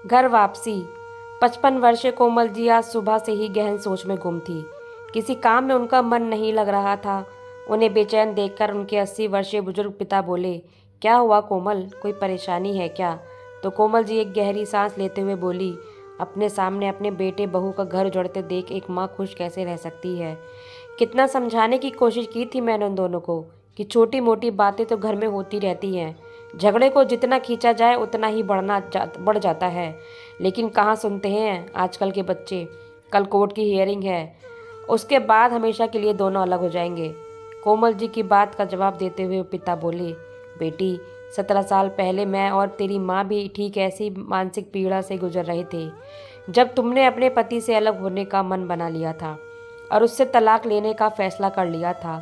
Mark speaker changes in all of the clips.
Speaker 1: घर वापसी। 55 वर्षीय कोमल जी आज सुबह से ही गहन सोच में गुम थी। किसी काम में उनका मन नहीं लग रहा था। उन्हें बेचैन देखकर उनके 80 वर्षीय बुजुर्ग पिता बोले, क्या हुआ कोमल, कोई परेशानी है क्या? तो कोमल जी एक गहरी सांस लेते हुए बोली, अपने सामने अपने बेटे बहू का घर उजड़ते देख एक माँ खुश कैसे रह सकती है। कितना समझाने की कोशिश की थी मैंने उन दोनों को कि छोटी मोटी बातें तो घर में होती रहती हैं, झगड़े को जितना खींचा जाए उतना ही बढ़ जाता है। लेकिन कहाँ सुनते हैं आजकल के बच्चे। कल कोर्ट की हियरिंग है, उसके बाद हमेशा के लिए दोनों अलग हो जाएंगे। कोमल जी की बात का जवाब देते हुए पिता बोले, बेटी 17 साल पहले मैं और तेरी माँ भी ठीक ऐसी मानसिक पीड़ा से गुजर रहे थे जब तुमने अपने पति से अलग होने का मन बना लिया था और उससे तलाक लेने का फैसला कर लिया था।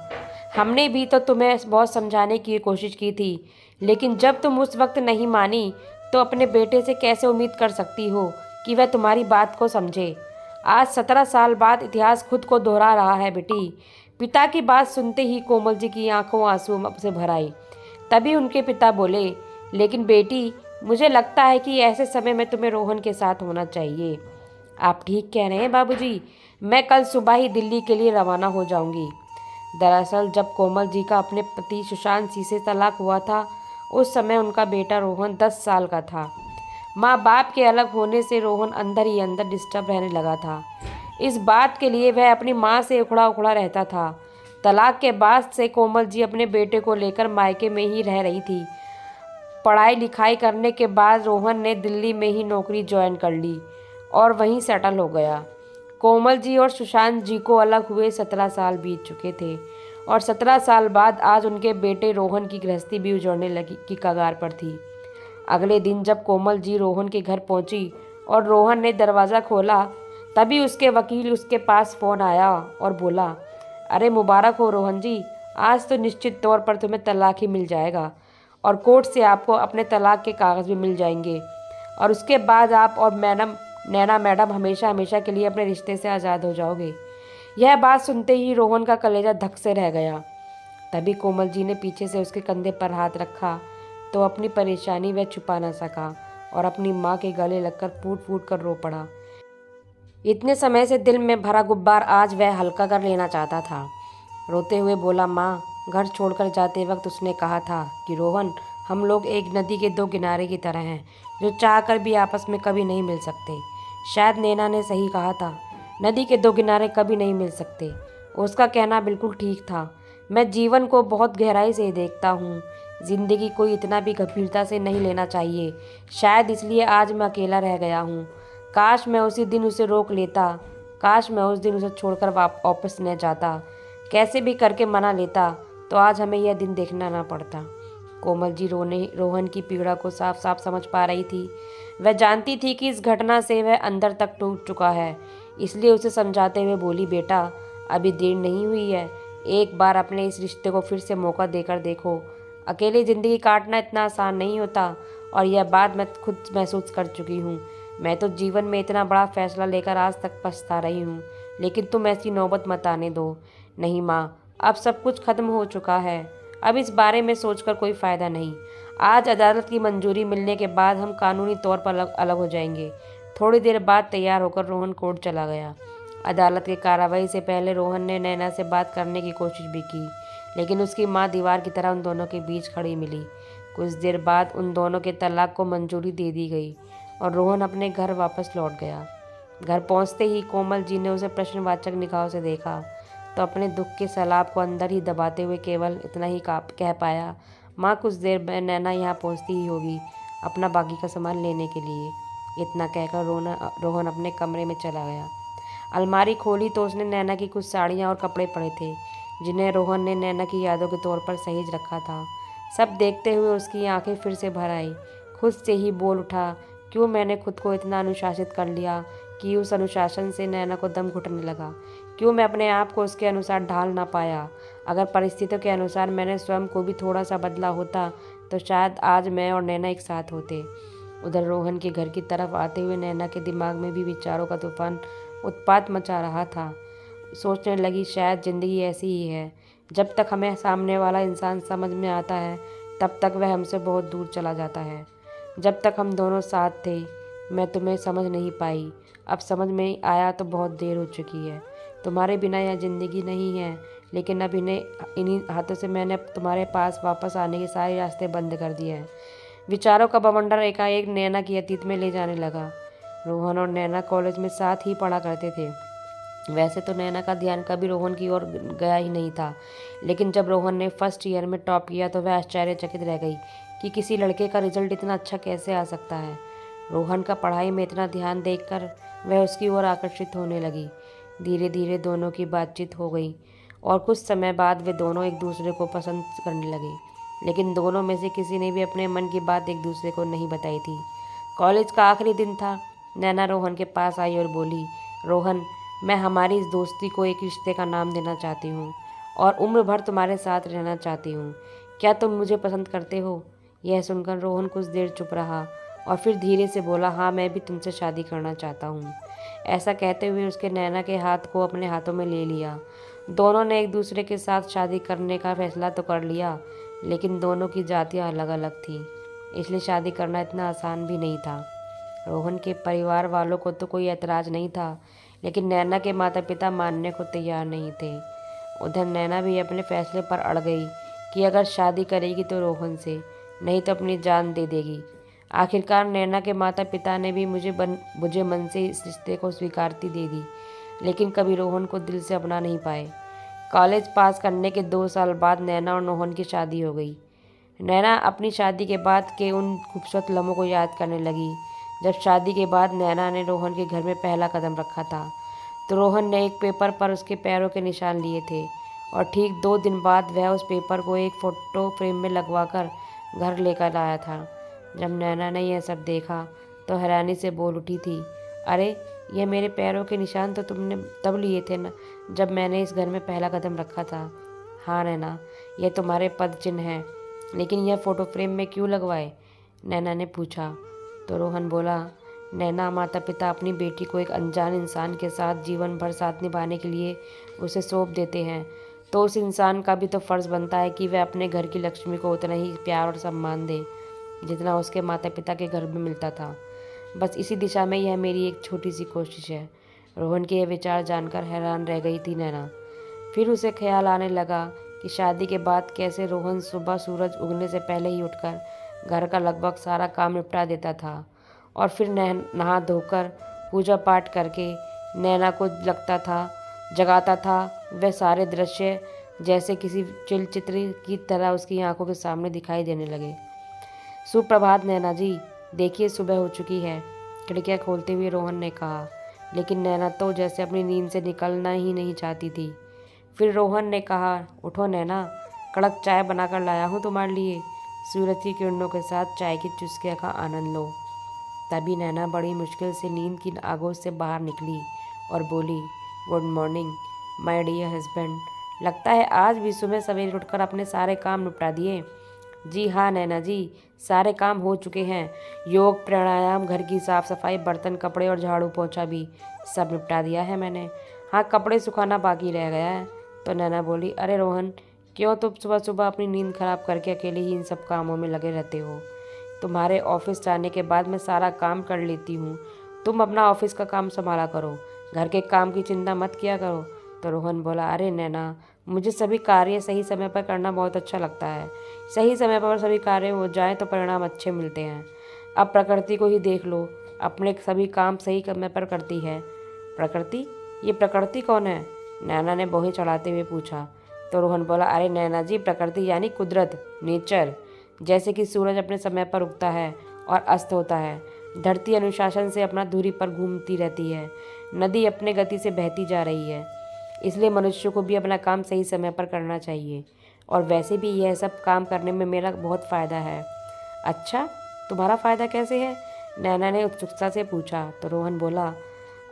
Speaker 1: हमने भी तो तुम्हें बहुत समझाने की कोशिश की थी, लेकिन जब तुम उस वक्त नहीं मानी तो अपने बेटे से कैसे उम्मीद कर सकती हो कि वह तुम्हारी बात को समझे। आज 17 साल बाद इतिहास खुद को दोहरा रहा है बेटी। पिता की बात सुनते ही कोमल जी की आंखों आंसू से भर आई। तभी उनके पिता बोले, लेकिन बेटी मुझे लगता है कि ऐसे समय में तुम्हें रोहन के साथ होना चाहिए। आप ठीक कह रहे हैं बाबूजी, मैं कल सुबह ही दिल्ली के लिए रवाना हो जाऊंगी। दरअसल जब कोमल जी का अपने पति सुशांत सिंह से तलाक हुआ था, उस समय उनका बेटा रोहन 10 साल का था। माँ बाप के अलग होने से रोहन अंदर ही अंदर डिस्टर्ब रहने लगा था। इस बात के लिए वह अपनी माँ से उखड़ा उखड़ा रहता था। तलाक के बाद से कोमल जी अपने बेटे को लेकर मायके में ही रह रही थी। पढ़ाई लिखाई करने के बाद रोहन ने दिल्ली में ही नौकरी ज्वाइन कर ली और वहीं सेटल हो गया। कोमल जी और सुशांत जी को अलग हुए 17 साल बीत चुके थे और 17 साल बाद आज उनके बेटे रोहन की गृहस्थी भी उजड़ने लगी की कगार पर थी। अगले दिन जब कोमल जी रोहन के घर पहुंची और रोहन ने दरवाज़ा खोला, तभी उसके वकील उसके पास फ़ोन आया और बोला, अरे मुबारक हो रोहन जी, आज तो निश्चित तौर पर तुम्हें तलाक ही मिल जाएगा और कोर्ट से आपको अपने तलाक के कागज़ भी मिल जाएंगे और उसके बाद आप और नैना मैडम हमेशा हमेशा के लिए अपने रिश्ते से आज़ाद हो जाओगे। यह बात सुनते ही रोहन का कलेजा धक से रह गया। तभी कोमल जी ने पीछे से उसके कंधे पर हाथ रखा तो अपनी परेशानी वह छुपा न सका और अपनी माँ के गले लगकर फूट फूट कर रो पड़ा। इतने समय से दिल में भरा गुब्बार आज वह हल्का कर लेना चाहता था। रोते हुए बोला, माँ, घर छोड़कर जाते वक्त उसने कहा था कि रोहन, हम लोग एक नदी के दो किनारे की तरह हैं जो चाहकर भी आपस में कभी नहीं मिल सकते। शायद नैना ने सही कहा था, नदी के दो किनारे कभी नहीं मिल सकते। उसका कहना बिल्कुल ठीक था। मैं जीवन को बहुत गहराई से देखता हूँ। जिंदगी को इतना भी गंभीरता से नहीं लेना चाहिए। शायद इसलिए आज मैं अकेला रह गया हूँ। काश मैं उसी दिन उसे रोक लेता, काश मैं उस दिन उसे छोड़कर वापस न जाता। कैसे भी करके मना लेता तो आज हमें यह दिन देखना ना पड़ता। कोमल जी रोहन की पीड़ा को साफ साफ समझ पा रही थी। वह जानती थी कि इस घटना से वह अंदर तक टूट चुका है, इसलिए उसे समझाते हुए बोली, बेटा अभी देर नहीं हुई है, एक बार अपने इस रिश्ते को फिर से मौका देकर देखो। अकेली ज़िंदगी काटना इतना आसान नहीं होता और यह बात मैं खुद महसूस कर चुकी हूँ। मैं तो जीवन में इतना बड़ा फैसला लेकर आज तक पछता रही हूँ, लेकिन तुम ऐसी नौबत मत आने दो। नहीं माँ, अब सब कुछ खत्म हो चुका है, अब इस बारे में सोचकर कोई फ़ायदा नहीं। आज अदालत की मंजूरी मिलने के बाद हम कानूनी तौर पर अलग हो जाएंगे। थोड़ी देर बाद तैयार होकर रोहन कोर्ट चला गया। अदालत की कार्रवाई से पहले रोहन ने नैना से बात करने की कोशिश भी की, लेकिन उसकी माँ दीवार की तरह उन दोनों के बीच खड़ी मिली। कुछ देर बाद उन दोनों के तलाक को मंजूरी दे दी गई और रोहन अपने घर वापस लौट गया। घर पहुंचते ही कोमल जी ने उसे प्रश्नवाचक निगाहों से देखा तो अपने दुख के सैलाब को अंदर ही दबाते हुए केवल इतना ही कह पाया, माँ, कुछ देर में नैना यहाँ पहुँचती ही होगी अपना बाकी का सामान लेने के लिए। इतना कहकर रोहन अपने कमरे में चला गया। अलमारी खोली तो उसने नैना की कुछ साड़ियाँ और कपड़े पड़े थे जिन्हें रोहन ने नैना की यादों के तौर पर सहेज रखा था। सब देखते हुए उसकी आंखें फिर से भर आई। खुद से ही बोल उठा, क्यों मैंने खुद को इतना अनुशासित कर लिया कि उस अनुशासन से नैना को दम घुटने लगा। क्यों मैं अपने आप को उसके अनुसार ढाल ना पाया। अगर परिस्थितियों के अनुसार मैंने स्वयं को भी थोड़ा सा बदला होता तो शायद आज मैं और नैना एक साथ होते। उधर रोहन के घर की तरफ आते हुए नैना के दिमाग में भी विचारों का तूफान उत्पात मचा रहा था। सोचने लगी, शायद ज़िंदगी ऐसी ही है, जब तक हमें सामने वाला इंसान समझ में आता है तब तक वह हमसे बहुत दूर चला जाता है। जब तक हम दोनों साथ थे मैं तुम्हें समझ नहीं पाई। अब समझ में आया तो बहुत देर हो चुकी है। तुम्हारे बिना यह ज़िंदगी नहीं है, लेकिन अब इन्हीं हाथों से मैंने अब तुम्हारे पास वापस आने के सारे रास्ते बंद कर दिए हैं। विचारों का बवंडर एकाएक नैना की अतीत में ले जाने लगा। रोहन और नैना कॉलेज में साथ ही पढ़ा करते थे। वैसे तो नैना का ध्यान कभी रोहन की ओर गया ही नहीं था, लेकिन जब रोहन ने फर्स्ट ईयर में टॉप किया तो वह आश्चर्यचकित रह गई कि किसी लड़के का रिजल्ट इतना अच्छा कैसे आ सकता है। रोहन का पढ़ाई में इतना ध्यान देखकर वह उसकी ओर आकर्षित होने लगी। धीरे धीरे दोनों की बातचीत हो गई और कुछ समय बाद वे दोनों एक दूसरे को पसंद करने लगे, लेकिन दोनों में से किसी ने भी अपने मन की बात एक दूसरे को नहीं बताई थी। कॉलेज का आखिरी दिन था। नैना रोहन के पास आई और बोली, रोहन, मैं हमारी इस दोस्ती को एक रिश्ते का नाम देना चाहती हूँ और उम्र भर तुम्हारे साथ रहना चाहती हूँ। क्या तुम मुझे पसंद करते हो? यह सुनकर रोहन कुछ देर चुप रहा और फिर धीरे से बोला, हाँ, मैं भी तुमसे शादी करना चाहता हूँ। ऐसा कहते हुए उसके नैना के हाथ को अपने हाथों में ले लिया। दोनों ने एक दूसरे के साथ शादी करने का फैसला तो कर लिया, लेकिन दोनों की जातियाँ अलग अलग थीं, इसलिए शादी करना इतना आसान भी नहीं था। रोहन के परिवार वालों को तो कोई ऐतराज़ नहीं था, लेकिन नैना के माता पिता मानने को तैयार नहीं थे। उधर नैना भी अपने फैसले पर अड़ गई कि अगर शादी करेगी तो रोहन से, नहीं तो अपनी जान दे देगी। आखिरकार नैना के माता पिता ने भी मुझे मन से इस रिश्ते को स्वीकृति दे दी, लेकिन कभी रोहन को दिल से अपना नहीं पाए। कॉलेज पास करने के 2 साल बाद नैना और रोहन की शादी हो गई। नैना अपनी शादी के बाद के उन खूबसूरत लम्हों को याद करने लगी। जब शादी के बाद नैना ने रोहन के घर में पहला कदम रखा था, तो रोहन ने एक पेपर पर उसके पैरों के निशान लिए थे और ठीक 2 दिन बाद वह उस पेपर को एक फ़ोटो फ्रेम में लगवाकर घर लेकर आया था। जब नैना ने यह सब देखा तो हैरानी से बोल उठी थी, अरे, यह मेरे पैरों के निशान तो तुमने तब लिए थे ना, जब मैंने इस घर में पहला कदम रखा था। हाँ नैना, यह तुम्हारे पद चिन्ह हैं, लेकिन यह फ़ोटो फ्रेम में क्यों लगवाए? नैना ने पूछा। तो रोहन बोला, नैना, माता पिता अपनी बेटी को एक अनजान इंसान के साथ जीवन भर साथ निभाने के लिए उसे सौंप देते हैं, तो उस इंसान का भी तो फ़र्ज़ बनता है कि वह अपने घर की लक्ष्मी को उतना ही प्यार और सम्मान दे जितना उसके माता पिता के घर में मिलता था। बस इसी दिशा में यह मेरी एक छोटी सी कोशिश है। रोहन के ये विचार जानकर हैरान रह गई थी नैना। फिर उसे ख्याल आने लगा कि शादी के बाद कैसे रोहन सुबह सूरज उगने से पहले ही उठकर घर का लगभग सारा काम निपटा देता था और फिर नहा धोकर पूजा पाठ करके नैना को जगाता था। वह सारे दृश्य जैसे किसी चलचित्र की तरह उसकी आंखों के सामने दिखाई देने लगे। सुप्रभात नैना जी, देखिए सुबह हो चुकी है, खिड़कियाँ खोलते हुए रोहन ने कहा, लेकिन नैना तो जैसे अपनी नींद से निकलना ही नहीं चाहती थी। फिर रोहन ने कहा, उठो नैना, कड़क चाय बनाकर लाया हूँ तुम्हारे लिए, सूरज की किरणों के साथ चाय की चुस्कियों का आनंद लो। तभी नैना बड़ी मुश्किल से नींद की आगोश से बाहर निकली और बोली, good morning my dear husband, लगता है आज भी सुबह सवेरे उठकर अपने सारे काम निपटा दिए। जी हाँ नैना जी, सारे काम हो चुके हैं, योग प्राणायाम, घर की साफ़ सफाई, बर्तन, कपड़े और झाड़ू पोंछा भी सब निपटा दिया है मैंने। हाँ, कपड़े सुखाना बाकी रह गया है। तो नैना बोली, अरे रोहन, क्यों तुम सुबह सुबह अपनी नींद खराब करके अकेले ही इन सब कामों में लगे रहते हो? तुम्हारे ऑफिस जाने के बाद मैं सारा काम कर लेती हूँ, तुम अपना ऑफिस का काम संभाला करो, घर के काम की चिंता मत किया करो। तो रोहन बोला, अरे नैना, मुझे सभी कार्य सही समय पर करना बहुत अच्छा लगता है। सही समय पर सभी कार्य हो जाएं तो परिणाम अच्छे मिलते हैं। अब प्रकृति को ही देख लो, अपने सभी काम सही समय पर करती है। प्रकृति? ये प्रकृति कौन है? नैना ने बोहे चढ़ाते हुए पूछा। तो रोहन बोला, अरे नैना जी, प्रकृति यानी कुदरत, नेचर। जैसे कि सूरज अपने समय पर उगता है और अस्त होता है, धरती अनुशासन से अपना धुरी पर घूमती रहती है, नदी अपने गति से बहती जा रही है, इसलिए मनुष्य को भी अपना काम सही समय पर करना चाहिए। और वैसे भी यह सब काम करने में मेरा बहुत फ़ायदा है। अच्छा, तुम्हारा फ़ायदा कैसे है? नैना ने उत्सुकता से पूछा। तो रोहन बोला,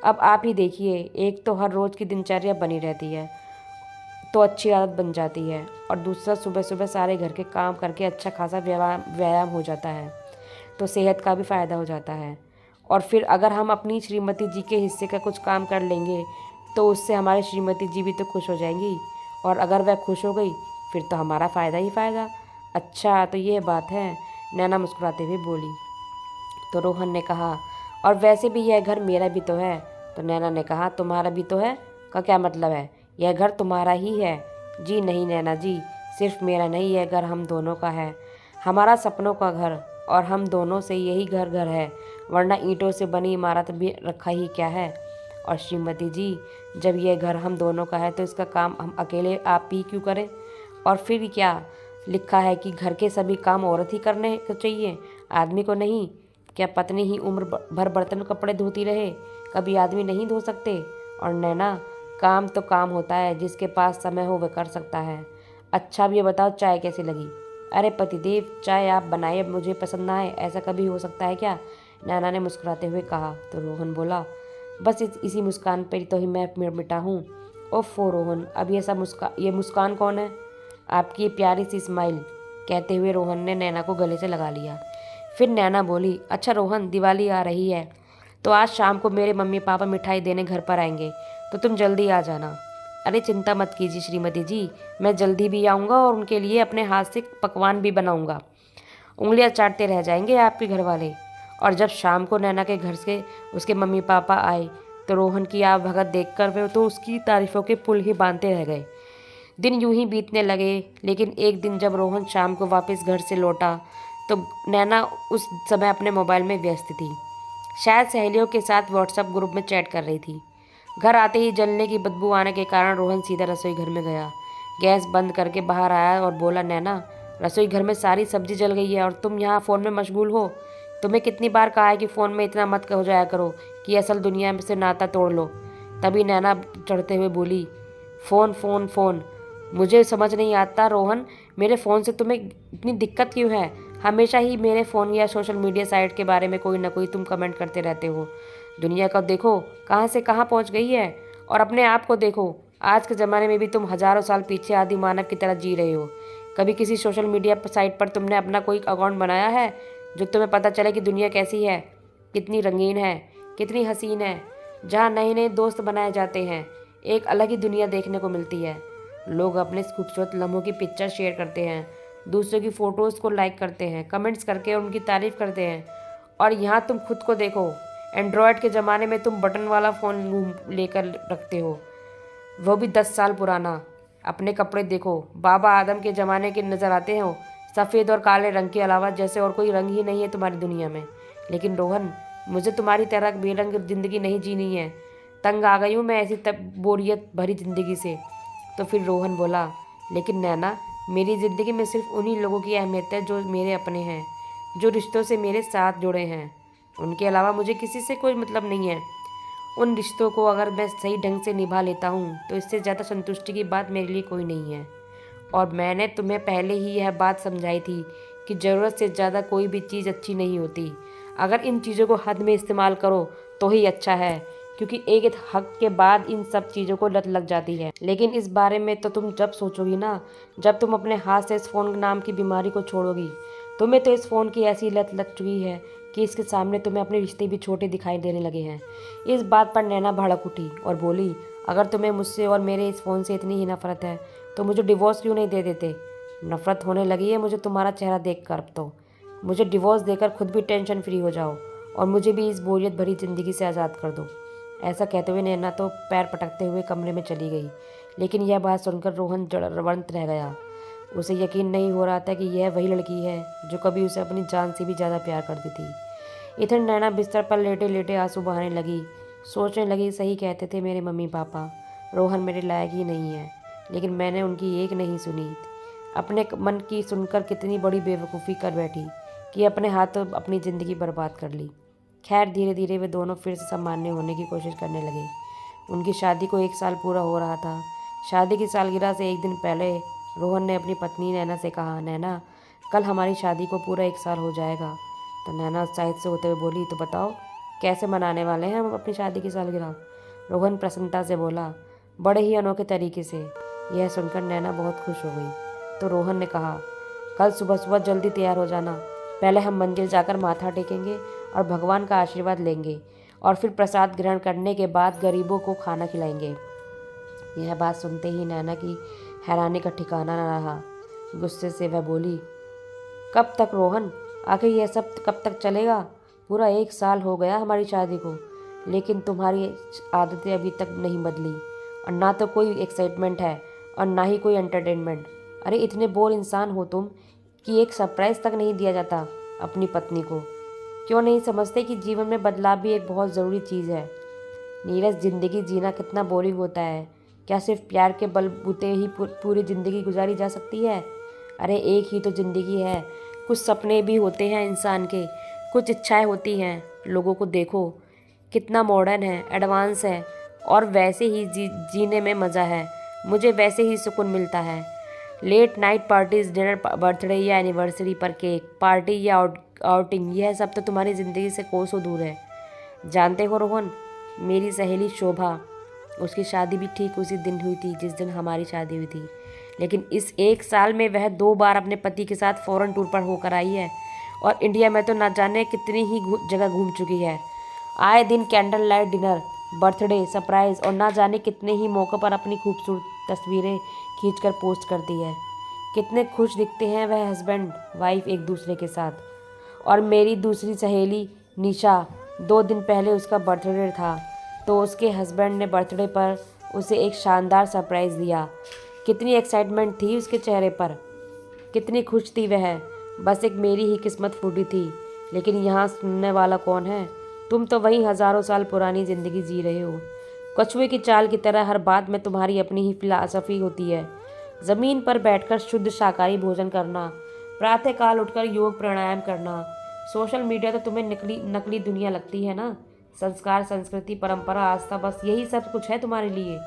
Speaker 1: अब आप ही देखिए, एक तो हर रोज़ की दिनचर्या बनी रहती है तो अच्छी आदत बन जाती है, और दूसरा सुबह सुबह सारे घर के काम करके अच्छा खासा व्यायाम हो जाता है, तो सेहत का भी फ़ायदा हो जाता है। और फिर अगर हम अपनी श्रीमती जी के हिस्से का कुछ काम कर लेंगे तो उससे हमारी श्रीमती जी भी तो खुश हो जाएंगी, और अगर वह खुश हो गई फिर तो हमारा फ़ायदा ही फ़ायदा। अच्छा, तो ये बात है, नैना मुस्कुराते हुए बोली। तो रोहन ने कहा, और वैसे भी यह घर मेरा भी तो है। तो नैना ने कहा, तुम्हारा भी तो है का क्या मतलब है? यह घर तुम्हारा ही है। जी नहीं नैना जी, सिर्फ मेरा नहीं, यह घर हम दोनों का है, हमारा सपनों का घर। और हम दोनों से यही घर घर है, वरना ईंटों से बनी इमारत भी रखा ही क्या है। और श्रीमती जी, जब यह घर हम दोनों का है तो इसका काम हम अकेले आप ही क्यों करें? और फिर क्या लिखा है कि घर के सभी काम औरत ही करने को चाहिए, आदमी को नहीं? क्या पत्नी ही उम्र भर बर्तन कपड़े धोती रहे, कभी आदमी नहीं धो सकते? और नैना, काम तो काम होता है, जिसके पास समय हो वह कर सकता है। अच्छा अब ये बताओ चाय कैसी लगी? अरे पतिदेव, चाय आप बनाए, अब मुझे पसंद ना आए, ऐसा कभी हो सकता है क्या? नैना ने मुस्कुराते हुए कहा। तो रोहन बोला, बस इसी मुस्कान पर तो ही मैं मिटा हूँ। ओफो रोहन, अब ये मुस्कान कौन है? आपकी ये प्यारी सी स्माइल। कहते हुए रोहन ने नैना को गले से लगा लिया। फिर नैना बोली, अच्छा रोहन, दिवाली आ रही है तो आज शाम को मेरे मम्मी पापा मिठाई देने घर पर आएंगे, तो तुम जल्दी आ जाना। अरे चिंता मत कीजिए श्रीमती जी, मैं जल्दी भी आऊँगा और उनके लिए अपने हाथ से पकवान भी बनाऊँगा। उंगलियां चाटते रह जाएंगे आपके घर वाले। और जब शाम को नैना के घर से उसके मम्मी पापा आए तो रोहन की आव भगत देखकर वे तो उसकी तारीफों के पुल ही बांधते रह गए। दिन यूं ही बीतने लगे, लेकिन एक दिन जब रोहन शाम को वापस घर से लौटा तो नैना उस समय अपने मोबाइल में व्यस्त थी, शायद सहेलियों के साथ व्हाट्सएप ग्रुप में चैट कर रही थी। घर आते ही जलने की बदबू आने के कारण रोहन सीधा रसोई घर में गया, गैस बंद करके बाहर आया और बोला, नैना, रसोई घर में सारी सब्जी जल गई है और तुम यहाँ फ़ोन में मशगूल हो। तुम्हें कितनी बार कहा है कि फ़ोन में इतना मत हो जाया करो कि असल दुनिया से नाता तोड़ लो। तभी नैना चढ़ते हुए बोली, फ़ोन फ़ोन फ़ोन, मुझे समझ नहीं आता रोहन, मेरे फ़ोन से तुम्हें इतनी दिक्कत क्यों है? हमेशा ही मेरे फ़ोन या सोशल मीडिया साइट के बारे में कोई ना कोई तुम कमेंट करते रहते हो। दुनिया को देखो कहाँ से कहाँ पहुँच गई है, और अपने आप को देखो, आज के ज़माने में भी तुम हज़ारों साल पीछे आदि मानव की तरह जी रहे हो। कभी किसी सोशल मीडिया साइट पर तुमने अपना कोई अकाउंट बनाया है जो तुम्हें पता चले कि दुनिया कैसी है, कितनी रंगीन है, कितनी हसीन है, जहाँ नए नए दोस्त बनाए जाते हैं, एक अलग ही दुनिया देखने को मिलती है। लोग अपने खूबसूरत लम्हों की पिक्चर शेयर करते हैं, दूसरों की फ़ोटोज़ को लाइक करते हैं, कमेंट्स करके उनकी तारीफ़ करते हैं, और यहाँ तुम खुद को देखो, एंड्रॉयड के ज़माने में तुम बटन वाला फ़ोन लेकर रखते हो, वो भी 10 साल पुराना। अपने कपड़े देखो, बाबा आदम के ज़माने के नज़र आते हो, सफ़ेद और काले रंग के अलावा जैसे और कोई रंग ही नहीं है तुम्हारी दुनिया में। लेकिन रोहन, मुझे तुम्हारी तरह बेरंग ज़िंदगी नहीं जीनी है, तंग आ गई हूँ मैं ऐसी बोरियत भरी ज़िंदगी से। तो फिर रोहन बोला, लेकिन नैना, मेरी ज़िंदगी में सिर्फ उन्हीं लोगों की अहमियत है जो मेरे अपने हैं, जो रिश्तों से मेरे साथ जुड़े हैं। उनके अलावा मुझे किसी से कोई मतलब नहीं है। उन रिश्तों को अगर मैं सही ढंग से निभा लेता हूँ तो इससे ज़्यादा संतुष्टि की बात मेरे लिए कोई नहीं है। और मैंने तुम्हें पहले ही यह बात समझाई थी कि ज़रूरत से ज़्यादा कोई भी चीज़ अच्छी नहीं होती। अगर इन चीज़ों को हद में इस्तेमाल करो तो ही अच्छा है, क्योंकि एक हद के बाद इन सब चीज़ों को लत लग जाती है। लेकिन इस बारे में तो तुम जब सोचोगी ना, जब तुम अपने हाथ से इस फ़ोन नाम की बीमारी को छोड़ोगी। तुम्हें तो इस फ़ोन की ऐसी लत लग चुकी है कि इसके सामने तुम्हें अपने रिश्ते भी छोटे दिखाई देने लगे हैं। इस बात पर नैना भड़क उठी और बोली, अगर तुम्हें मुझसे और मेरे इस फ़ोन से इतनी ही नफ़रत है तो मुझे डिवोर्स क्यों नहीं दे देते? नफ़रत होने लगी है मुझे तुम्हारा चेहरा देख कर। अब तो मुझे डिवोर्स देकर खुद भी टेंशन फ्री हो जाओ और मुझे भी इस बोरियत भरी ज़िंदगी से आज़ाद कर दो। ऐसा कहते हुए नैना तो पैर पटकते हुए कमरे में चली गई। लेकिन यह बात सुनकर रोहन जड़वंत रह गया। उसे यकीन नहीं हो रहा था कि यह वही लड़की है जो कभी उसे अपनी जान से भी ज़्यादा प्यार करती थी। इधर नैना बिस्तर पर लेटे लेटे आंसू बहाने लगी, सोचने लगी, सही कहते थे मेरे मम्मी पापा, रोहन मेरे लायक ही नहीं है, लेकिन मैंने उनकी एक नहीं सुनी। अपने मन की सुनकर कितनी बड़ी बेवकूफ़ी कर बैठी कि अपने हाथों अपनी ज़िंदगी बर्बाद कर ली। खैर धीरे धीरे वे दोनों फिर से सामान्य होने की कोशिश करने लगे। उनकी शादी को 1 साल पूरा हो रहा था। शादी की सालगिरह से एक दिन पहले रोहन ने अपनी पत्नी नैना से कहा, नैना, कल हमारी शादी को पूरा 1 साल हो जाएगा। तो नैना उत्साहित से होते हुए बोली, तो बताओ कैसे मनाने वाले हैं हम अपनी शादी की सालगिरह? रोहन प्रसन्नता से बोला, बड़े ही अनोखे तरीके से। यह सुनकर नैना बहुत खुश हो गई। तो रोहन ने कहा, कल सुबह सुबह जल्दी तैयार हो जाना। पहले हम मंदिर जाकर माथा टेकेंगे और भगवान का आशीर्वाद लेंगे, और फिर प्रसाद ग्रहण करने के बाद गरीबों को खाना खिलाएंगे। यह बात सुनते ही नैना की हैरानी का ठिकाना न रहा। गुस्से से वह बोली, कब तक रोहन? आखिर यह सब कब तक चलेगा? पूरा 1 साल हो गया हमारी शादी को, लेकिन तुम्हारी आदतें अभी तक नहीं बदली, और ना तो कोई एक्साइटमेंट है और ना ही कोई एंटरटेनमेंट। अरे इतने बोर इंसान हो तुम कि एक सरप्राइज़ तक नहीं दिया जाता अपनी पत्नी को। क्यों नहीं समझते कि जीवन में बदलाव भी एक बहुत ज़रूरी चीज़ है। नीरज, ज़िंदगी जीना कितना बोरिंग होता है। क्या सिर्फ प्यार के बलबूते ही पूरी ज़िंदगी गुजारी जा सकती है? अरे एक ही तो ज़िंदगी है, कुछ सपने भी होते हैं इंसान के, कुछ इच्छाएं होती हैं। लोगों को देखो कितना मॉडर्न है, एडवांस है, और वैसे ही जीने में मज़ा है। मुझे वैसे ही सुकून मिलता है। Late night parties, dinner, birthday या एनिवर्सरी पर केक, पार्टी या आउटिंग, यह सब तो तुम्हारी ज़िंदगी से कोसों दूर है। जानते हो रोहन, मेरी सहेली शोभा, उसकी शादी भी ठीक उसी दिन हुई थी जिस दिन हमारी शादी हुई थी, लेकिन इस 1 साल में वह 2 बार अपने पति के साथ फॉरेन टूर पर होकर आई है, और इंडिया में तो न जाने कितनी ही जगह घूम चुकी है। आए दिन candle light dinner, birthday surprise, और ना जाने कितने ही मौक़ों पर अपनी खूबसूरत तस्वीरें खींचकर पोस्ट करती है। कितने खुश दिखते हैं वह हस्बैंड वाइफ एक दूसरे के साथ। और मेरी दूसरी सहेली निशा, 2 दिन पहले उसका बर्थडे था, तो उसके हस्बैंड ने बर्थडे पर उसे एक शानदार सरप्राइज़ दिया। कितनी एक्साइटमेंट थी उसके चेहरे पर, कितनी खुश थी वह। बस एक मेरी ही किस्मत फूटी थी। लेकिन यहाँ सुनने वाला कौन है? तुम तो वही हज़ारों साल पुरानी ज़िंदगी जी रहे हो। कछुए की चाल की तरह हर बात में तुम्हारी अपनी ही फिलॉसफी होती है। ज़मीन पर बैठकर शुद्ध शाकाहारी भोजन करना, प्रातःकाल उठकर योग प्राणायाम करना। सोशल मीडिया तो तुम्हें नकली दुनिया लगती है ना। संस्कार, संस्कृति, परंपरा, आस्था, बस यही सब कुछ है तुम्हारे लिए।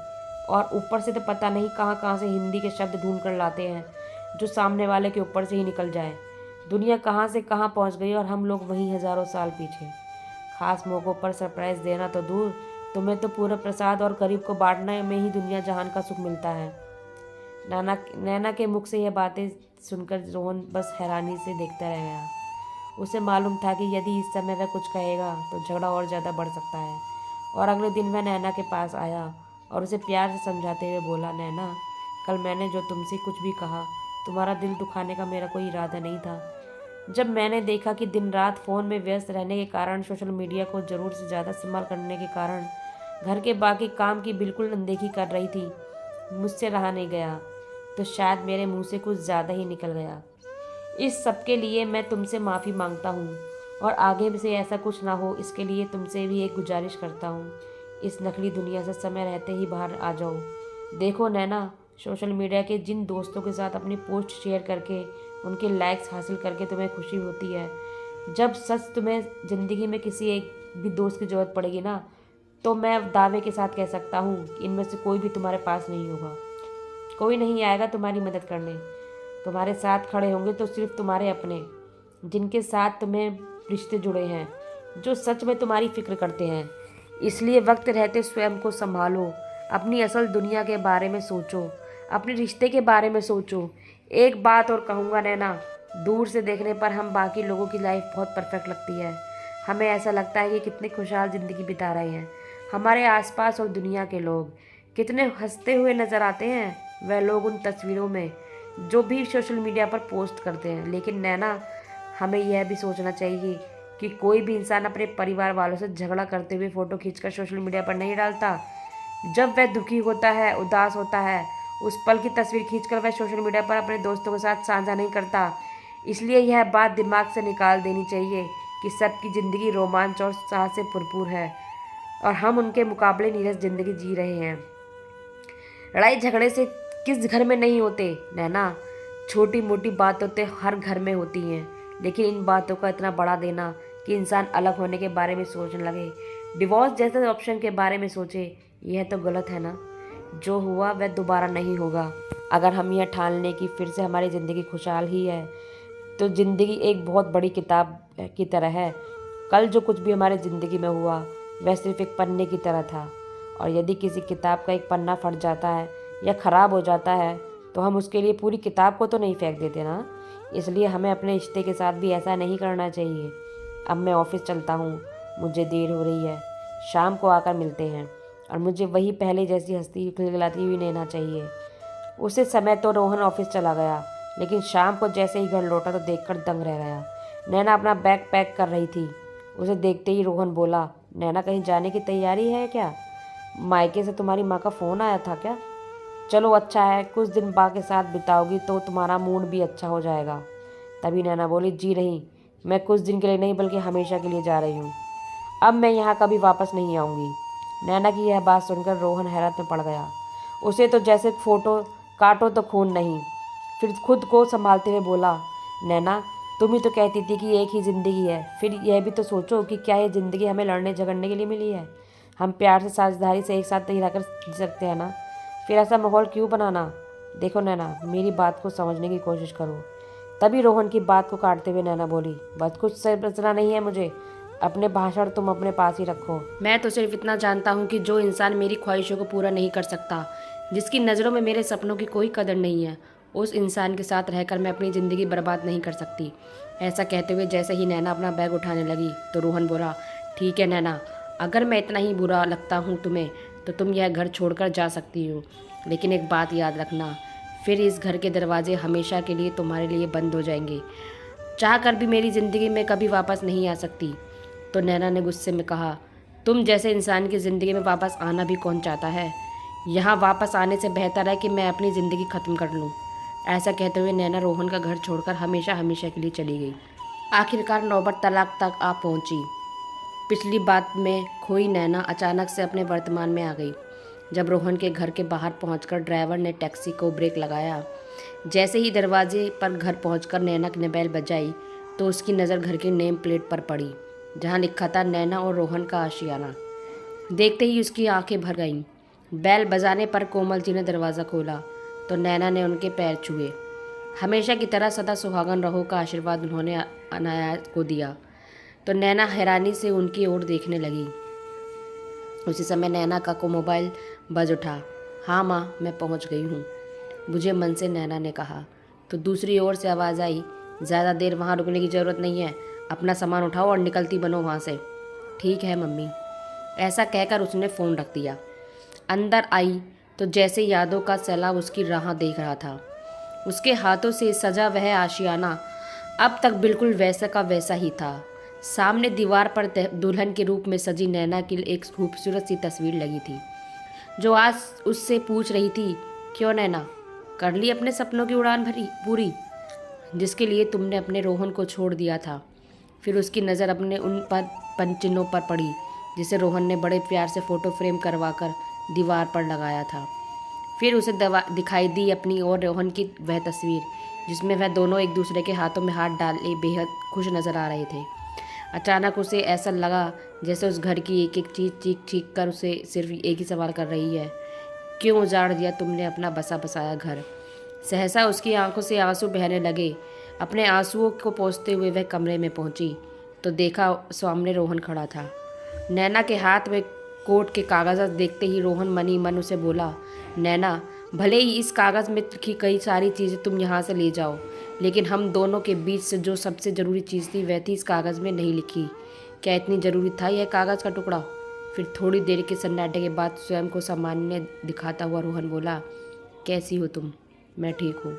Speaker 1: और ऊपर से तो पता नहीं कहाँ कहाँ से हिंदी के शब्द ढूंढ कर लाते हैं जो सामने वाले के ऊपर से ही निकल जाए। दुनिया कहाँ से कहाँ पहुँच गई और हम लोग वहीं हज़ारों साल पीछे। खास मौक़ों पर सरप्राइज़ देना तो दूर, तुम्हें तो पूरा प्रसाद और गरीब को बांटने में ही दुनिया जहान का सुख मिलता है। नैना के मुख से यह बातें सुनकर रोहन बस हैरानी से देखता रह गया। उसे मालूम था कि यदि इस समय वह कुछ कहेगा तो झगड़ा और ज़्यादा बढ़ सकता है। और अगले दिन वह नैना के पास आया और उसे प्यार से समझाते हुए बोला, नैना, कल मैंने जो तुमसे कुछ भी कहा, तुम्हारा दिल दुखाने का मेरा कोई इरादा नहीं था। जब मैंने देखा कि दिन रात फ़ोन में व्यस्त रहने के कारण, सोशल मीडिया को ज़रूर से ज़्यादा इस्तेमाल करने के कारण घर के बाकी काम की बिल्कुल अनदेखी कर रही थी, मुझसे रहा नहीं गया, तो शायद मेरे मुंह से कुछ ज़्यादा ही निकल गया। इस सब के लिए मैं तुमसे माफ़ी मांगता हूँ, और आगे से ऐसा कुछ ना हो इसके लिए तुमसे भी एक गुजारिश करता हूँ। इस नकली दुनिया से समय रहते ही बाहर आ जाओ। देखो नैना, सोशल मीडिया के जिन दोस्तों के साथ अपनी पोस्ट शेयर करके उनके लाइक्स हासिल करके तुम्हें खुशी होती है, जब सच तुम्हें ज़िंदगी में किसी एक भी दोस्त की ज़रूरत पड़ेगी ना, तो मैं दावे के साथ कह सकता हूँ कि इनमें से कोई भी तुम्हारे पास नहीं होगा। कोई नहीं आएगा तुम्हारी मदद करने। तुम्हारे साथ खड़े होंगे तो सिर्फ तुम्हारे अपने, जिनके साथ तुम्हें रिश्ते जुड़े हैं, जो सच में तुम्हारी फिक्र करते हैं। इसलिए वक्त रहते स्वयं को संभालो, अपनी असल दुनिया के बारे में सोचो, अपने रिश्ते के बारे में सोचो। एक बात और कहूँगा नैना, दूर से देखने पर हम बाकी लोगों की लाइफ बहुत परफेक्ट लगती है। हमें ऐसा लगता है कि कितनी खुशहाल ज़िंदगी बिता रहे हैं। हमारे आसपास और दुनिया के लोग कितने हंसते हुए नज़र आते हैं, वह लोग उन तस्वीरों में जो भी सोशल मीडिया पर पोस्ट करते हैं। लेकिन नैना, हमें यह भी सोचना चाहिए कि कोई भी इंसान अपने परिवार वालों से झगड़ा करते हुए फ़ोटो खींचकर सोशल मीडिया पर नहीं डालता। जब वह दुखी होता है, उदास होता है, उस पल की तस्वीर खींचकर वह सोशल मीडिया पर अपने दोस्तों के साथ साझा नहीं करता। इसलिए यह बात दिमाग से निकाल देनी चाहिए कि सबकी ज़िंदगी रोमांच और साहस से भरपूर है, और हम उनके मुकाबले नीरस ज़िंदगी जी रहे हैं। लड़ाई झगड़े से किस घर में नहीं होते नैना? छोटी मोटी बातें तो हर घर में होती हैं, लेकिन इन बातों का इतना बढ़ा देना कि इंसान अलग होने के बारे में सोचने लगे, डिवोर्स जैसे ऑप्शन के बारे में सोचे, यह तो गलत है ना। जो हुआ वह दोबारा नहीं होगा। अगर हम यह ठान लें कि फिर से हमारी ज़िंदगी खुशहाल ही है, तो ज़िंदगी एक बहुत बड़ी किताब की तरह है। कल जो कुछ भी हमारी ज़िंदगी में हुआ वह सिर्फ एक पन्ने की तरह था, और यदि किसी किताब का एक पन्ना फट जाता है या ख़राब हो जाता है तो हम उसके लिए पूरी किताब को तो नहीं फेंक देते ना। इसलिए हमें अपने रिश्ते के साथ भी ऐसा नहीं करना चाहिए। अब मैं ऑफिस चलता हूँ, मुझे देर हो रही है। शाम को आकर मिलते हैं, और मुझे वही पहले जैसी हंसती खिलखिलाती हुई नैना चाहिए। उसे समय तो रोहन ऑफिस चला गया, लेकिन शाम को जैसे ही घर लौटा तो देखकर दंग रह गया। नैना अपना बैग पैक कर रही थी। उसे देखते ही रोहन बोला, नैना कहीं जाने की तैयारी है क्या? मायके से तुम्हारी माँ का फ़ोन आया था क्या? चलो अच्छा है, कुछ दिन माँ के साथ बिताओगी तो तुम्हारा मूड भी अच्छा हो जाएगा। तभी नैना बोली, जी नहीं, मैं कुछ दिन के लिए नहीं बल्कि हमेशा के लिए जा रही हूँ। अब मैं यहाँ कभी वापस नहीं आऊँगी। नैना की यह बात सुनकर रोहन हैरत में पड़ गया। उसे तो जैसे फोटो काटो तो खून नहीं। फिर खुद को संभालते हुए बोला, नैना तुम ही तो कहती थी कि एक ही ज़िंदगी है। फिर यह भी तो सोचो कि क्या ये ज़िंदगी हमें लड़ने झगड़ने के लिए मिली है? हम प्यार से साझेदारी से एक साथ नहीं रहकर जी सकते हैं ना? फिर ऐसा माहौल क्यों बनाना? देखो नैना, मेरी बात को समझने की कोशिश करो। तभी रोहन की बात को काटते हुए नैना बोली, बस कुछ समझना नहीं है मुझे। अपने भाषण तुम अपने पास ही रखो। मैं तो सिर्फ इतना जानता हूँ कि जो इंसान मेरी ख्वाहिशों को पूरा नहीं कर सकता, जिसकी नज़रों में मेरे सपनों की कोई कदर नहीं है, उस इंसान के साथ रहकर मैं अपनी ज़िंदगी बर्बाद नहीं कर सकती। ऐसा कहते हुए जैसे ही नैना अपना बैग उठाने लगी तो रोहन बोला, ठीक है नैना, अगर मैं इतना ही बुरा लगता हूँ तुम्हें तो तुम यह घर छोड़कर जा सकती हो, लेकिन एक बात याद रखना, फिर इस घर के दरवाजे हमेशा के लिए तुम्हारे लिए बंद हो जाएंगे। चाह कर भी मेरी ज़िंदगी में कभी वापस नहीं आ सकती। तो नैना ने गुस्से में कहा, तुम जैसे इंसान की ज़िंदगी में वापस आना भी कौन चाहता है? यहाँ वापस आने से बेहतर है कि मैं अपनी ज़िंदगी ख़त्म कर लूँ। ऐसा कहते हुए नैना रोहन का घर छोड़कर हमेशा हमेशा के लिए चली गई। आखिरकार नौबत तलाक तक आ पहुँची। पिछली बात में खोई नैना अचानक से अपने वर्तमान में आ गई। जब रोहन के घर के बाहर पहुंचकर ड्राइवर ने टैक्सी को ब्रेक लगाया, जैसे ही दरवाजे पर घर पहुंचकर नैना ने बेल बजाई तो उसकी नज़र घर की नेम प्लेट पर पड़ी, जहां लिखा था नैना और रोहन का आशियाना। देखते ही उसकी आंखें भर गईं। बेल बजाने पर कोमल जी ने दरवाज़ा खोला तो नैना ने उनके पैर छुए। हमेशा की तरह सदा सुहागन रहो का आशीर्वाद उन्होंने अनाया को दिया। तो नैना हैरानी से उनकी ओर देखने लगी। उसी समय नैना का को मोबाइल बज उठा। हाँ माँ, मैं पहुँच गई हूँ, मुझे मन से नैना ने कहा। तो दूसरी ओर से आवाज़ आई, ज़्यादा देर वहाँ रुकने की ज़रूरत नहीं है, अपना सामान उठाओ और निकलती बनो वहाँ से। ठीक है मम्मी। ऐसा कहकर उसने फ़ोन रख दिया। अंदर आई तो जैसे यादों का सैलाब उसकी राह देख रहा था। उसके हाथों से सजा वह आशियाना अब तक बिल्कुल वैसा का वैसा ही था। सामने दीवार पर दुल्हन के रूप में सजी नैना की एक खूबसूरत सी तस्वीर लगी थी, जो आज उससे पूछ रही थी, क्यों नैना, कर ली अपने सपनों की उड़ान भरी पूरी, जिसके लिए तुमने अपने रोहन को छोड़ दिया था? फिर उसकी नज़र अपने उन पर पंचिन्हों पर पड़ी जिसे रोहन ने बड़े प्यार से फ़ोटो फ्रेम करवाकर दीवार पर लगाया था। फिर उसे दिखाई दी अपनी और रोहन की वह तस्वीर, जिसमें वह दोनों एक दूसरे के हाथों में हाथ डाले बेहद खुश नज़र आ रहे थे। अचानक उसे ऐसा लगा जैसे उस घर की एक एक चीज़ चीख चीख कर उसे सिर्फ एक ही सवाल कर रही है, क्यों उजाड़ दिया तुमने अपना बसा बसाया घर? सहसा उसकी आंखों से आंसू बहने लगे। अपने आंसुओं को पोंछते हुए वह कमरे में पहुंची तो देखा सामने रोहन खड़ा था। नैना के हाथ में कोर्ट के कागज़ देखते ही रोहन मनी मन उसे बोला, नैना, भले ही इस कागज़ में लिखी कई सारी चीज़ें तुम यहाँ से ले जाओ, लेकिन हम दोनों के बीच से जो सबसे ज़रूरी चीज़ थी वह थी इस कागज़ में नहीं लिखी। क्या इतनी ज़रूरी था यह कागज़ का टुकड़ा? फिर थोड़ी देर के सन्नाटे के बाद स्वयं को सामान्य दिखाता हुआ रोहन बोला, कैसी हो तुम? मैं ठीक हूँ,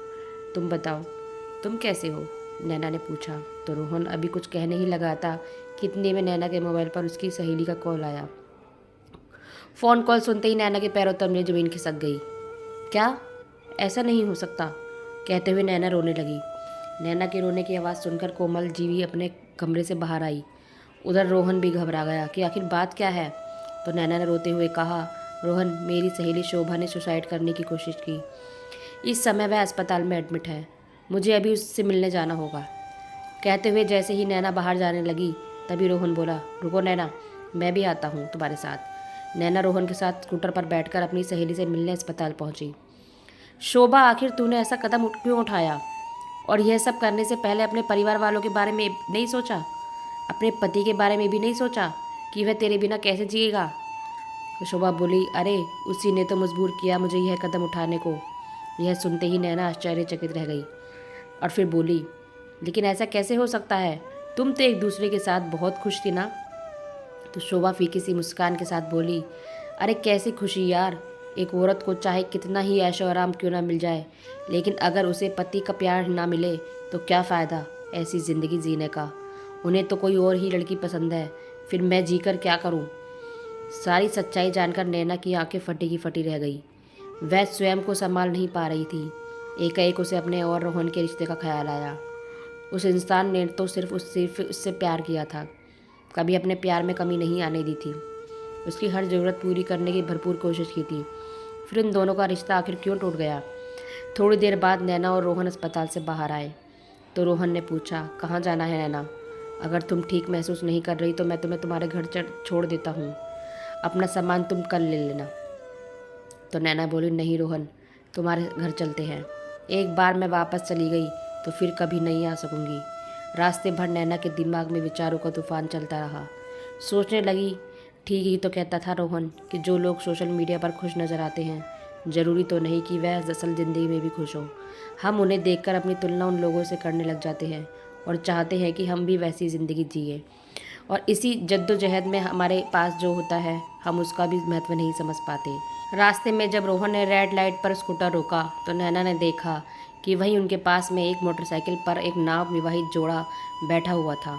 Speaker 1: तुम बताओ, तुम कैसे हो? नैना ने पूछा। तो रोहन अभी कुछ कहने ही लगा था कि इतने में नैना के मोबाइल पर उसकी सहेली का कॉल आया। फ़ोन कॉल सुनते ही नैना के पैरों तले ज़मीन खिसक गई। क्या? ऐसा नहीं हो सकता, कहते हुए नैना रोने लगी। नैना के रोने की आवाज़ सुनकर कोमल जी भी अपने कमरे से बाहर आई। उधर रोहन भी घबरा गया कि आखिर बात क्या है। तो नैना ने रोते हुए कहा, रोहन, मेरी सहेली शोभा ने सुसाइड करने की कोशिश की। इस समय वह अस्पताल में एडमिट है, मुझे अभी उससे मिलने जाना होगा। कहते हुए जैसे ही नैना बाहर जाने लगी तभी रोहन बोला, रुको नैना, मैं भी आता हूँ तुम्हारे साथ। नैना रोहन के साथ स्कूटर पर बैठकर अपनी सहेली से मिलने अस्पताल पहुँची। शोभा, आखिर तूने ऐसा कदम क्यों उठाया? और यह सब करने से पहले अपने परिवार वालों के बारे में नहीं सोचा? अपने पति के बारे में भी नहीं सोचा कि वह तेरे बिना कैसे जिएगा? तो शोभा बोली, अरे उसी ने तो मजबूर किया मुझे यह कदम उठाने को। यह सुनते ही नैना आश्चर्यचकित रह गई और फिर बोली, लेकिन ऐसा कैसे हो सकता है? तुम तो एक दूसरे के साथ बहुत खुश थी ना? तो शोभा फीकी सी मुस्कान के साथ बोली, अरे कैसी खुशी यार, एक औरत को चाहे कितना ही ऐशो आराम क्यों ना मिल जाए, लेकिन अगर उसे पति का प्यार ना मिले तो क्या फ़ायदा ऐसी ज़िंदगी जीने का। उन्हें तो कोई और ही लड़की पसंद है, फिर मैं जीकर क्या करूं? सारी सच्चाई जानकर नैना की आंखें फटी की फटी रह गई। वह स्वयं को संभाल नहीं पा रही थी। एकाएक उसे अपने और रोहन के रिश्ते का ख्याल आया। उस इंसान ने तो सिर्फ उससे प्यार किया था, कभी अपने प्यार में कमी नहीं आने दी थी। उसकी हर ज़रूरत पूरी करने की भरपूर कोशिश की थी। फिर उन दोनों का रिश्ता आखिर क्यों टूट गया? थोड़ी देर बाद नैना और रोहन अस्पताल से बाहर आए तो रोहन ने पूछा, कहाँ जाना है नैना? अगर तुम ठीक महसूस नहीं कर रही तो मैं तुम्हें तुम्हारे घर छोड़ देता हूँ, अपना सामान तुम कल ले लेना। तो नैना बोली, नहीं रोहन, तुम्हारे घर चलते हैं। एक बार मैं वापस चली गई तो फिर कभी नहीं आ सकूंगी। रास्ते भर नैना के दिमाग में विचारों का तूफान चलता रहा। सोचने लगी, ठीक ही तो कहता था रोहन कि जो लोग सोशल मीडिया पर खुश नज़र आते हैं, ज़रूरी तो नहीं कि वह असल ज़िंदगी में भी खुश हो। हम उन्हें देखकर अपनी तुलना उन लोगों से करने लग जाते हैं और चाहते हैं कि हम भी वैसी ज़िंदगी जिए, और इसी जद्दोजहद में हमारे पास जो होता है हम उसका भी महत्व नहीं समझ पाते। रास्ते में जब रोहन ने रेड लाइट पर स्कूटर रोका तो नैना ने देखा कि वहीं उनके पास में एक मोटरसाइकिल पर एक नव विवाहित जोड़ा बैठा हुआ था।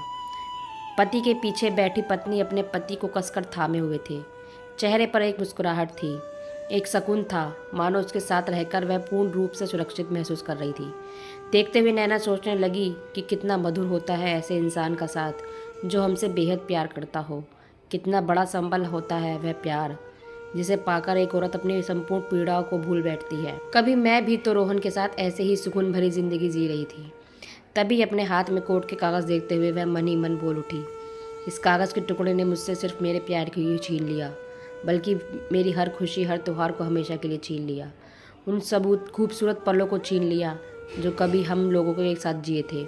Speaker 1: पति के पीछे बैठी पत्नी अपने पति को कसकर थामे हुए थे। चेहरे पर एक मुस्कुराहट थी, एक सुकून था, मानो उसके साथ रहकर वह पूर्ण रूप से सुरक्षित महसूस कर रही थी। देखते हुए नैना सोचने लगी कि कितना मधुर होता है ऐसे इंसान का साथ जो हमसे बेहद प्यार करता हो। कितना बड़ा संबल होता है वह प्यार, जिसे पाकर एक औरत अपनी संपूर्ण पीड़ाओं को भूल बैठती है। कभी मैं भी तो रोहन के साथ ऐसे ही सुकून भरी जिंदगी जी रही थी। तभी अपने हाथ में कोर्ट के कागज़ देखते हुए वह मन ही मन बोल उठी, इस कागज़ के टुकड़े ने मुझसे सिर्फ मेरे प्यार को ही छीन लिया, बल्कि मेरी हर खुशी, हर त्यौहार को हमेशा के लिए छीन लिया। उन सबूत खूबसूरत पलों को छीन लिया जो कभी हम लोगों को एक साथ जिए थे।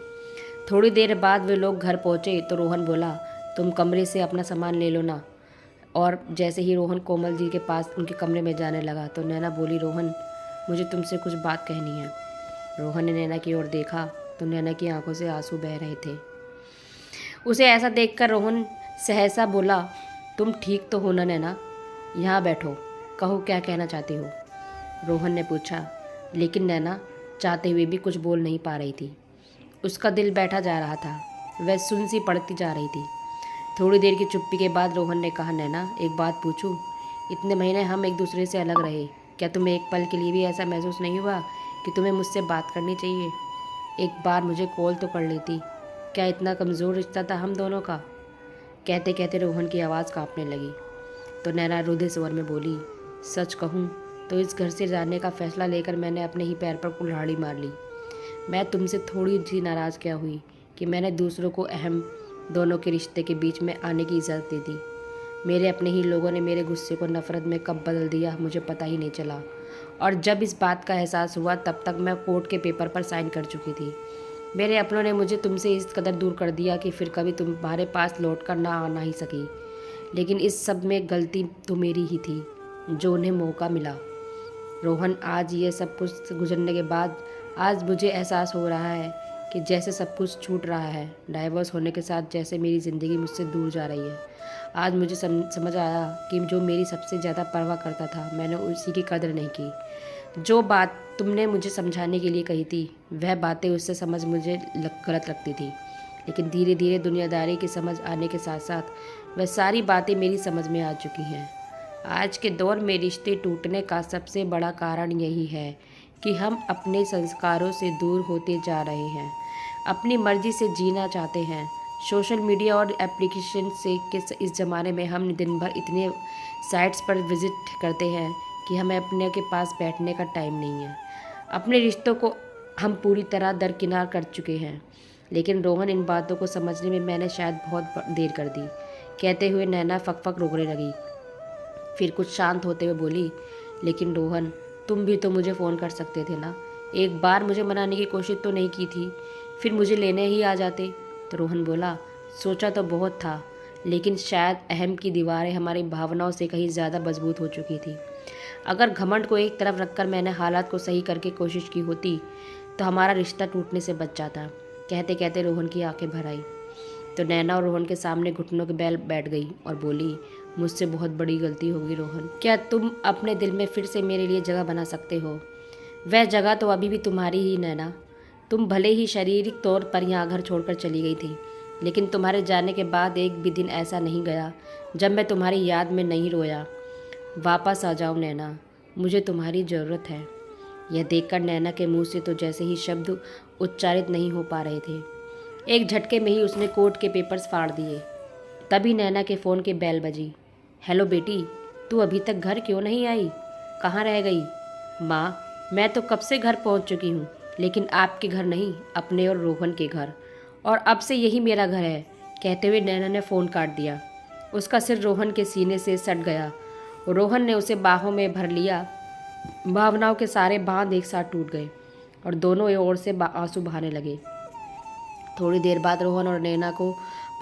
Speaker 1: थोड़ी देर बाद वे लोग घर पहुँचे तो रोहन बोला, तुम कमरे से अपना सामान ले लो ना। और जैसे ही रोहन कोमल जी के पास उनके कमरे में जाने लगा तो नैना बोली, रोहन, मुझे तुमसे कुछ बात कहनी है। रोहन ने नैना की ओर देखा तो नैना की आंखों से आंसू बह रहे थे। उसे ऐसा देखकर रोहन सहसा बोला, तुम ठीक तो हो ना नैना? यहाँ बैठो, कहो क्या कहना चाहती हो? रोहन ने पूछा, लेकिन नैना चाहते हुए भी कुछ बोल नहीं पा रही थी। उसका दिल बैठा जा रहा था, वह सुन सी पड़ती जा रही थी। थोड़ी देर की चुप्पी के बाद रोहन ने कहा, नैना एक बात पूछूं? इतने महीने हम एक दूसरे से अलग रहे, क्या तुम्हें एक पल के लिए भी ऐसा महसूस नहीं हुआ कि तुम्हें मुझसे बात करनी चाहिए? एक बार मुझे कॉल तो कर लेती। क्या इतना कमज़ोर रिश्ता था हम दोनों का? कहते कहते रोहन की आवाज़ कांपने लगी तो नैना रुधिर स्वर में बोली, सच कहूँ तो इस घर से जाने का फैसला लेकर मैंने अपने ही पैर पर कुल्हाड़ी मार ली। मैं तुमसे थोड़ी सी नाराज़ क्या हुई कि मैंने दूसरों को अहम दोनों के रिश्ते के बीच में आने की इजाज़त दे दी। मेरे अपने ही लोगों ने मेरे गुस्से को नफ़रत में कब बदल दिया मुझे पता ही नहीं चला, और जब इस बात का एहसास हुआ तब तक मैं कोर्ट के पेपर पर साइन कर चुकी थी। मेरे अपनों ने मुझे तुमसे इस कदर दूर कर दिया कि फिर कभी तुम्हारे पास लौट कर ना आना ही सकी। लेकिन इस सब में गलती तो मेरी ही थी जो उन्हें मौका मिला। रोहन, आज ये सब कुछ गुजरने के बाद आज मुझे एहसास हो रहा है कि जैसे सब कुछ छूट रहा है। डाइवोर्स होने के साथ जैसे मेरी ज़िंदगी मुझसे दूर जा रही है। आज मुझे समझ आया कि जो मेरी सबसे ज़्यादा परवाह करता था मैंने उसी की कदर नहीं की। जो बात तुमने मुझे समझाने के लिए कही थी वह बातें उससे समझ मुझे गलत लगती थी, लेकिन धीरे धीरे दुनियादारी की समझ आने के साथ साथ वह सारी बातें मेरी समझ में आ चुकी हैं। आज के दौर में रिश्ते टूटने का सबसे बड़ा कारण यही है कि हम अपने संस्कारों से दूर होते जा रहे हैं, अपनी मर्जी से जीना चाहते हैं। सोशल मीडिया और एप्लीकेशन से इस ज़माने में हम दिन भर इतने साइट्स पर विज़िट करते हैं कि हमें अपने के पास बैठने का टाइम नहीं है। अपने रिश्तों को हम पूरी तरह दरकिनार कर चुके हैं। लेकिन रोहन, इन बातों को समझने में मैंने शायद बहुत देर कर दी। कहते हुए नैना फक रोकने लगी, फिर कुछ शांत होते हुए बोली, लेकिन रोहन, तुम भी तो मुझे फ़ोन कर सकते थे ना? एक बार मुझे मनाने की कोशिश तो नहीं की थी? फिर मुझे लेने ही आ जाते। तो रोहन बोला, सोचा तो बहुत था, लेकिन शायद अहम की दीवारें हमारी भावनाओं से कहीं ज़्यादा मजबूत हो चुकी थी। अगर घमंड को एक तरफ रखकर मैंने हालात को सही करके कोशिश की होती तो हमारा रिश्ता टूटने से बच जाता। कहते कहते रोहन की आंखें भर आई तो नैना और रोहन के सामने घुटनों के बल बैठ गई और बोली, मुझसे बहुत बड़ी गलती होगी रोहन। क्या तुम अपने दिल में फिर से मेरे लिए जगह बना सकते हो? वह जगह तो अभी भी तुम्हारी ही नैना। तुम भले ही शारीरिक तौर पर यहाँ घर छोड़कर चली गई थी, लेकिन तुम्हारे जाने के बाद एक भी दिन ऐसा नहीं गया जब मैं तुम्हारी याद में नहीं रोया। वापस आ जाओ नैना, मुझे तुम्हारी ज़रूरत है। यह देखकर नैना के मुंह से तो जैसे ही शब्द उच्चारित नहीं हो पा रहे थे। एक झटके में ही उसने कोर्ट के पेपर्स फाड़ दिए। तभी नैना के फ़ोन की बेल बजी। हेलो बेटी, तू अभी तक घर क्यों नहीं आई? कहाँ रह गई? माँ, मैं तो कब से घर पहुँच चुकी हूँ, लेकिन आपके घर नहीं, अपने और रोहन के घर। और अब से यही मेरा घर है। कहते हुए नैना ने फ़ोन काट दिया। उसका सिर रोहन के सीने से सट गया। रोहन ने उसे बाहों में भर लिया। भावनाओं के सारे बांध एक साथ टूट गए और दोनों ओर से आंसू बहाने लगे। थोड़ी देर बाद रोहन और नैना को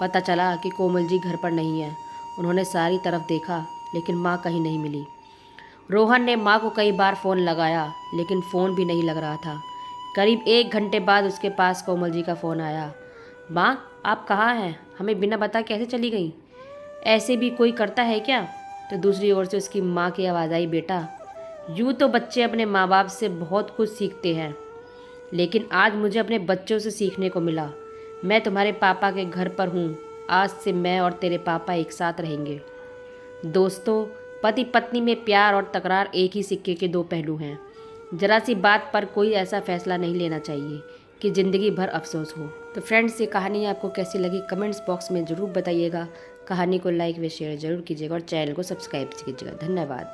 Speaker 1: पता चला कि कोमल जी घर पर नहीं है। उन्होंने सारी तरफ देखा, लेकिन माँ कहीं नहीं मिली। रोहन ने माँ को कई बार फ़ोन लगाया, लेकिन फ़ोन भी नहीं लग रहा था। करीब 1 घंटे बाद उसके पास कोमल जी का फ़ोन आया। माँ, आप कहाँ हैं? हमें बिना बताए कैसे चली गई? ऐसे भी कोई करता है क्या? तो दूसरी ओर से उसकी माँ की आवाज़ आई, बेटा, यूँ तो बच्चे अपने माँ बाप से बहुत कुछ सीखते हैं, लेकिन आज मुझे अपने बच्चों से सीखने को मिला। मैं तुम्हारे पापा के घर पर हूँ। आज से मैं और तेरे पापा एक साथ रहेंगे। दोस्तों, पति पत्नी में प्यार और तकरार एक ही सिक्के के 2 पहलू हैं। जरा सी बात पर कोई ऐसा फैसला नहीं लेना चाहिए कि ज़िंदगी भर अफसोस हो। तो फ्रेंड्स, ये कहानी आपको कैसी लगी कमेंट्स बॉक्स में ज़रूर बताइएगा। कहानी को लाइक व शेयर ज़रूर कीजिएगा और चैनल को सब्सक्राइब कीजिएगा। धन्यवाद।